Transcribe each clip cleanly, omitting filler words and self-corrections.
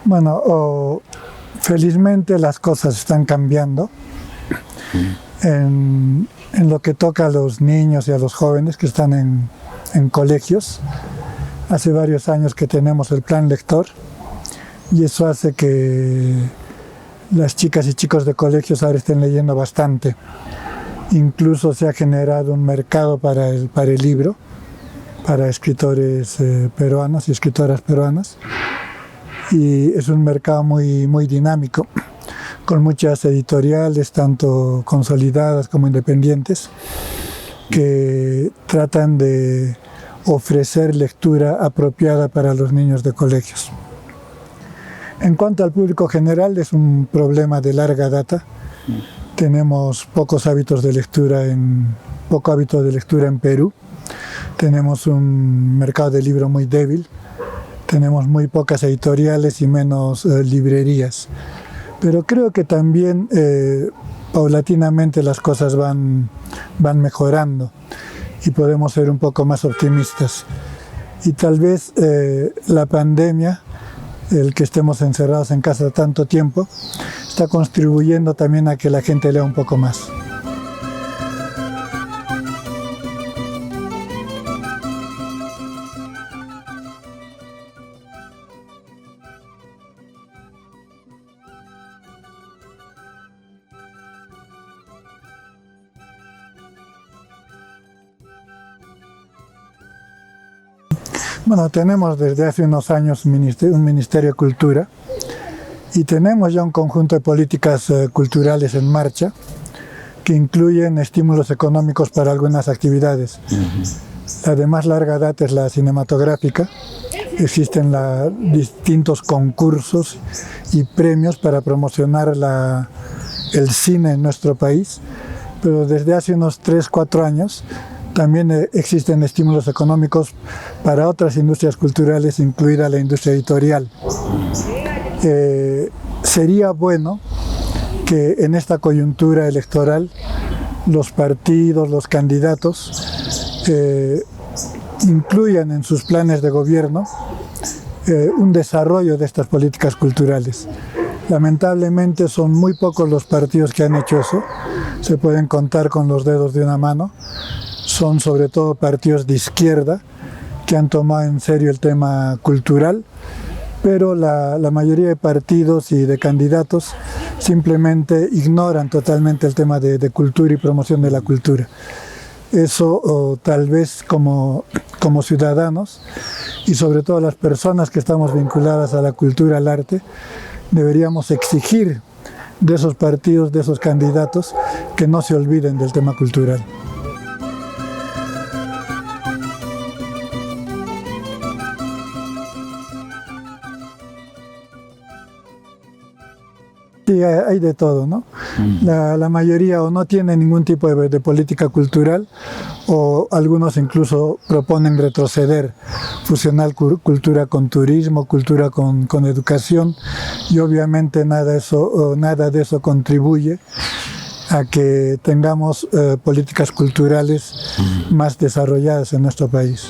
Bueno, felizmente las cosas están cambiando en lo que toca a los niños y a los jóvenes que están en colegios. Hace varios años que tenemos el plan lector y eso hace que las chicas y chicos de colegios ahora estén leyendo bastante. Incluso se ha generado un mercado para el libro, para escritores peruanos y escritoras peruanas. Y es un mercado muy, muy dinámico, con muchas editoriales, tanto consolidadas como independientes, que tratan de ofrecer lectura apropiada para los niños de colegios. En cuanto al público general, es un problema de larga data. Tenemos poco hábito de lectura en Perú. Tenemos un mercado de libro muy débil. Tenemos muy pocas editoriales y menos librerías. Pero creo que también paulatinamente las cosas van mejorando y podemos ser un poco más optimistas. Y tal vez la pandemia, el que estemos encerrados en casa tanto tiempo, está contribuyendo también a que la gente lea un poco más. Bueno, tenemos desde hace unos años un Ministerio de Cultura y tenemos ya un conjunto de políticas culturales en marcha que incluyen estímulos económicos para algunas actividades. La de más larga data es la cinematográfica. Existen distintos concursos y premios para promocionar el cine en nuestro país, pero desde hace unos 3-4 años también existen estímulos económicos para otras industrias culturales, incluida la industria editorial. Sería bueno que en esta coyuntura electoral los partidos, los candidatos, incluyan en sus planes de gobierno un desarrollo de estas políticas culturales. Lamentablemente son muy pocos los partidos que han hecho eso, se pueden contar con los dedos de una mano. Son sobre todo partidos de izquierda que han tomado en serio el tema cultural, pero la mayoría de partidos y de candidatos simplemente ignoran totalmente el tema de cultura y promoción de la cultura. Eso tal vez como ciudadanos y sobre todo las personas que estamos vinculadas a la cultura, al arte, deberíamos exigir de esos partidos, de esos candidatos, que no se olviden del tema cultural. Sí, hay de todo, ¿no? La mayoría o no tiene ningún tipo de política cultural o algunos incluso proponen retroceder, fusionar cultura con turismo, cultura con educación y obviamente nada de eso contribuye a que tengamos políticas culturales más desarrolladas en nuestro país.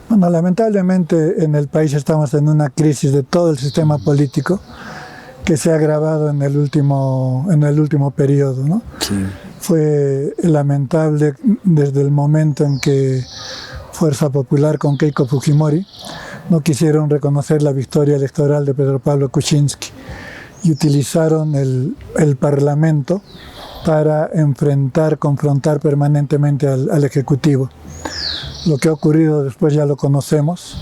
Bueno, lamentablemente en el país estamos en una crisis de todo el sistema político que se ha agravado en el último periodo, ¿no? Sí. Fue lamentable desde el momento en que Fuerza Popular con Keiko Fujimori no quisieron reconocer la victoria electoral de Pedro Pablo Kuczynski y utilizaron el Parlamento para confrontar permanentemente al Ejecutivo. Lo que ha ocurrido después ya lo conocemos.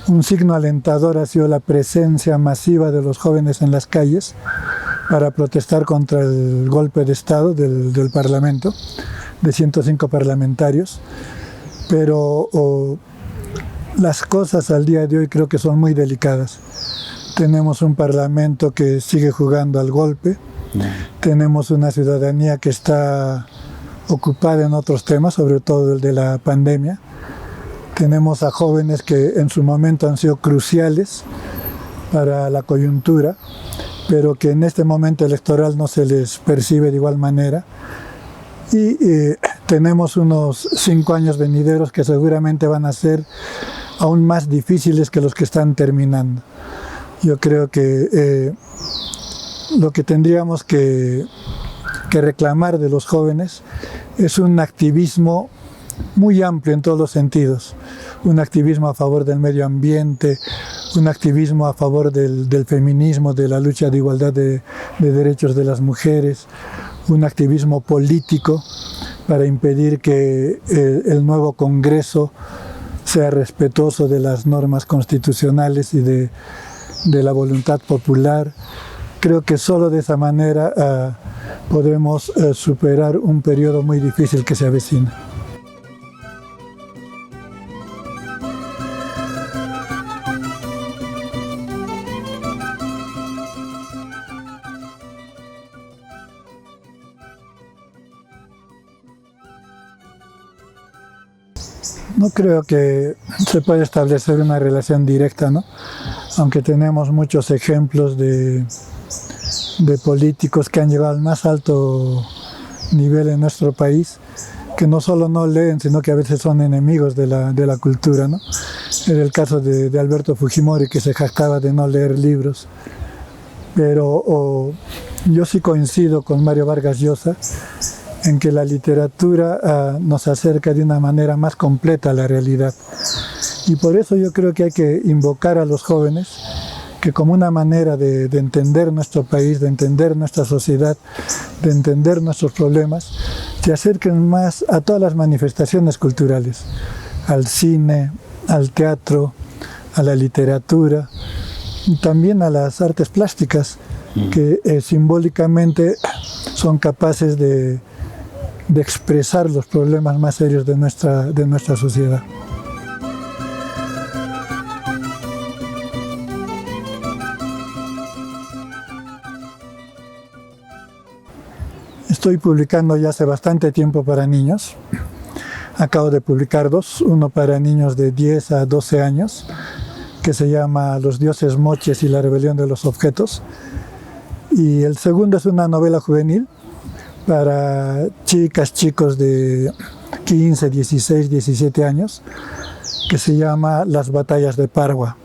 Un signo alentador ha sido la presencia masiva de los jóvenes en las calles para protestar contra el golpe de Estado del Parlamento, de 105 parlamentarios. Pero las cosas al día de hoy creo que son muy delicadas. Tenemos un Parlamento que sigue jugando al golpe, tenemos una ciudadanía que está ocupada en otros temas, sobre todo el de la pandemia. Tenemos a jóvenes que en su momento han sido cruciales para la coyuntura pero que en este momento electoral no se les percibe de igual manera. Y tenemos unos 5 años venideros que seguramente van a ser aún más difíciles que los que están terminando. Yo creo que lo que tendríamos que reclamar de los jóvenes es un activismo muy amplio en todos los sentidos, un activismo a favor del medio ambiente, un activismo a favor del feminismo, de la lucha de igualdad de derechos de las mujeres, un activismo político para impedir que el nuevo Congreso sea respetuoso de las normas constitucionales y de la voluntad popular. Creo que solo de esa manera podemos superar un periodo muy difícil que se avecina. No creo que se pueda establecer una relación directa, ¿no? Aunque tenemos muchos ejemplos de políticos que han llegado al más alto nivel en nuestro país, que no solo no leen, sino que a veces son enemigos de la cultura, ¿no? Era el caso de Alberto Fujimori, que se jactaba de no leer libros. Pero yo sí coincido con Mario Vargas Llosa en que la literatura nos acerca de una manera más completa a la realidad. Y por eso yo creo que hay que invocar a los jóvenes que como una manera de entender nuestro país, de entender nuestra sociedad, de entender nuestros problemas, se acerquen más a todas las manifestaciones culturales, al cine, al teatro, a la literatura, y también a las artes plásticas, que simbólicamente son capaces de expresar los problemas más serios de nuestra sociedad. Estoy publicando ya hace bastante tiempo para niños. Acabo de publicar 2, uno para niños de 10 a 12 años, que se llama Los dioses moches y la rebelión de los objetos. Y el segundo es una novela juvenil para chicas, chicos de 15, 16, 17 años, que se llama Las batallas de Parwa.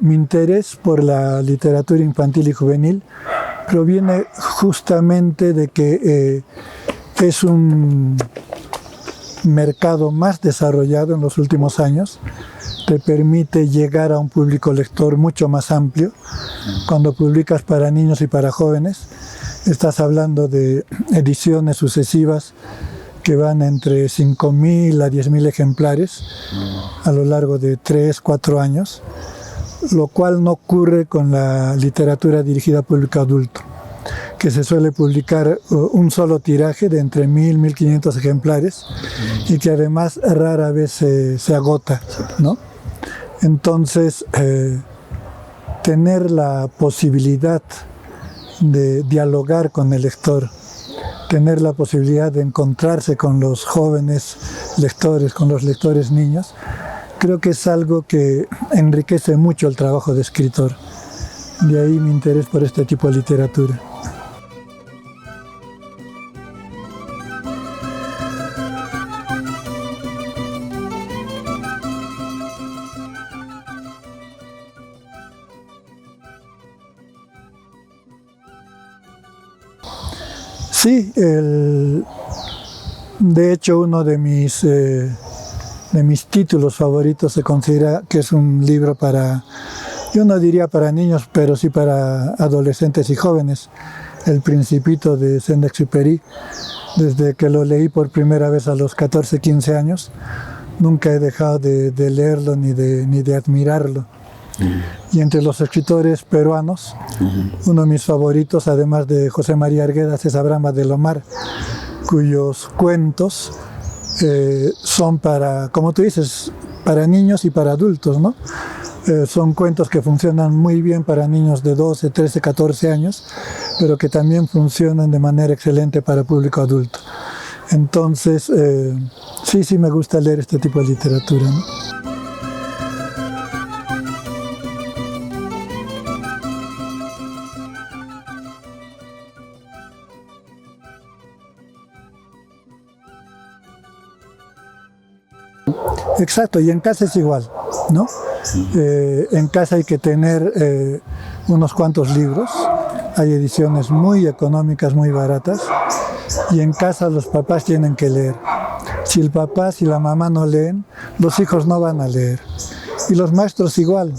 Mi interés por la literatura infantil y juvenil proviene justamente de que es un mercado más desarrollado en los últimos años, te permite llegar a un público lector mucho más amplio. Cuando publicas para niños y para jóvenes, estás hablando de ediciones sucesivas que van entre 5.000 a 10.000 ejemplares a lo largo de 3, 4 años, lo cual no ocurre con la literatura dirigida a público adulto, que se suele publicar un solo tiraje de entre 1.000 y 1.500 ejemplares y que además rara vez se agota, ¿no? Entonces, tener la posibilidad de dialogar con el lector, tener la posibilidad de encontrarse con los jóvenes lectores, con los lectores niños, creo que es algo que enriquece mucho el trabajo de escritor. De ahí mi interés por este tipo de literatura. Sí, de hecho uno de mis títulos favoritos se considera que es un libro para, yo no diría para niños, pero sí para adolescentes y jóvenes, El Principito de Saint-Exupéry. Desde que lo leí por primera vez a los 14, 15 años, nunca he dejado de leerlo ni de admirarlo. Y entre los escritores peruanos, uno de mis favoritos, además de José María Arguedas, es Abraham Adelomar, cuyos cuentos son para, como tú dices, para niños y para adultos, ¿no? Son cuentos que funcionan muy bien para niños de 12, 13, 14 años, pero que también funcionan de manera excelente para público adulto. Entonces, sí me gusta leer este tipo de literatura, ¿no? Exacto, y en casa es igual, ¿no? En casa hay que tener unos cuantos libros, hay ediciones muy económicas, muy baratas, y en casa los papás tienen que leer. Si el papá, si la mamá no leen, los hijos no van a leer. Y los maestros igual.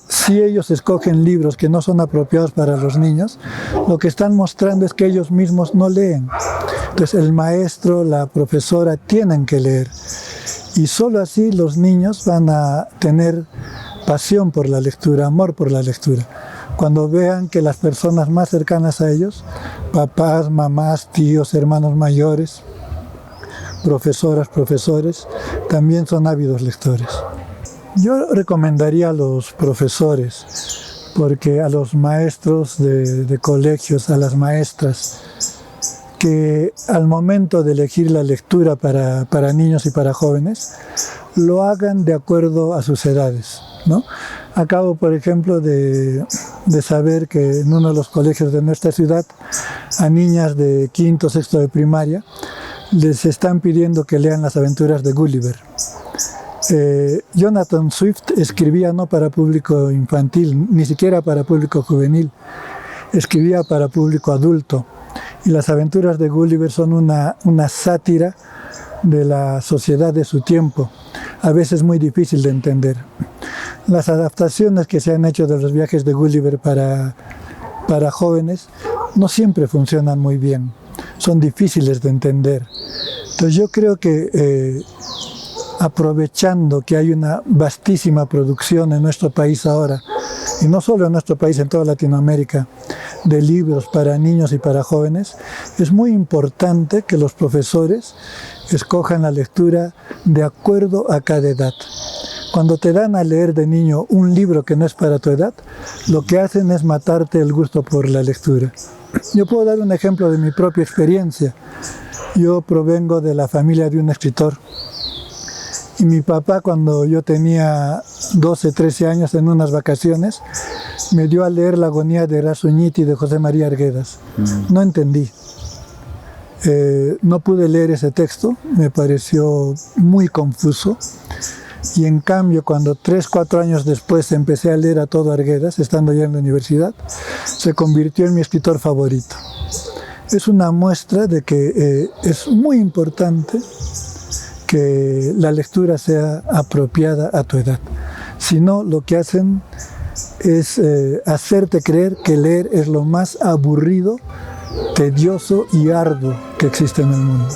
Si ellos escogen libros que no son apropiados para los niños, lo que están mostrando es que ellos mismos no leen. Entonces el maestro, la profesora tienen que leer. Y solo así los niños van a tener pasión por la lectura, amor por la lectura. Cuando vean que las personas más cercanas a ellos, papás, mamás, tíos, hermanos mayores, profesoras, profesores, también son ávidos lectores. Yo recomendaría a los profesores, porque a los maestros de colegios, a las maestras, que al momento de elegir la lectura para niños y para jóvenes, lo hagan de acuerdo a sus edades, ¿no? Acabo, por ejemplo, de saber que en uno de los colegios de nuestra ciudad, a niñas de quinto, sexto de primaria, les están pidiendo que lean las aventuras de Gulliver. Jonathan Swift escribía no para público infantil, ni siquiera para público juvenil, escribía para público adulto. Y las aventuras de Gulliver son una sátira de la sociedad de su tiempo, a veces muy difícil de entender. Las adaptaciones que se han hecho de los viajes de Gulliver para jóvenes no siempre funcionan muy bien, son difíciles de entender. Entonces yo creo que aprovechando que hay una vastísima producción en nuestro país ahora, y no solo en nuestro país, en toda Latinoamérica, de libros para niños y para jóvenes, es muy importante que los profesores escojan la lectura de acuerdo a cada edad. Cuando te dan a leer de niño un libro que no es para tu edad, lo que hacen es matarte el gusto por la lectura. Yo puedo dar un ejemplo de mi propia experiencia. Yo provengo de la familia de un escritor. Y mi papá, cuando yo tenía 12, 13 años en unas vacaciones, me dio a leer La agonía de Razuñiti de José María Arguedas. No entendí. No pude leer ese texto, me pareció muy confuso. Y en cambio, cuando 3, 4 años después empecé a leer a todo Arguedas, estando ya en la universidad, se convirtió en mi escritor favorito. Es una muestra de que es muy importante que la lectura sea apropiada a tu edad. Si no, lo que hacen es hacerte creer que leer es lo más aburrido, tedioso y arduo que existe en el mundo.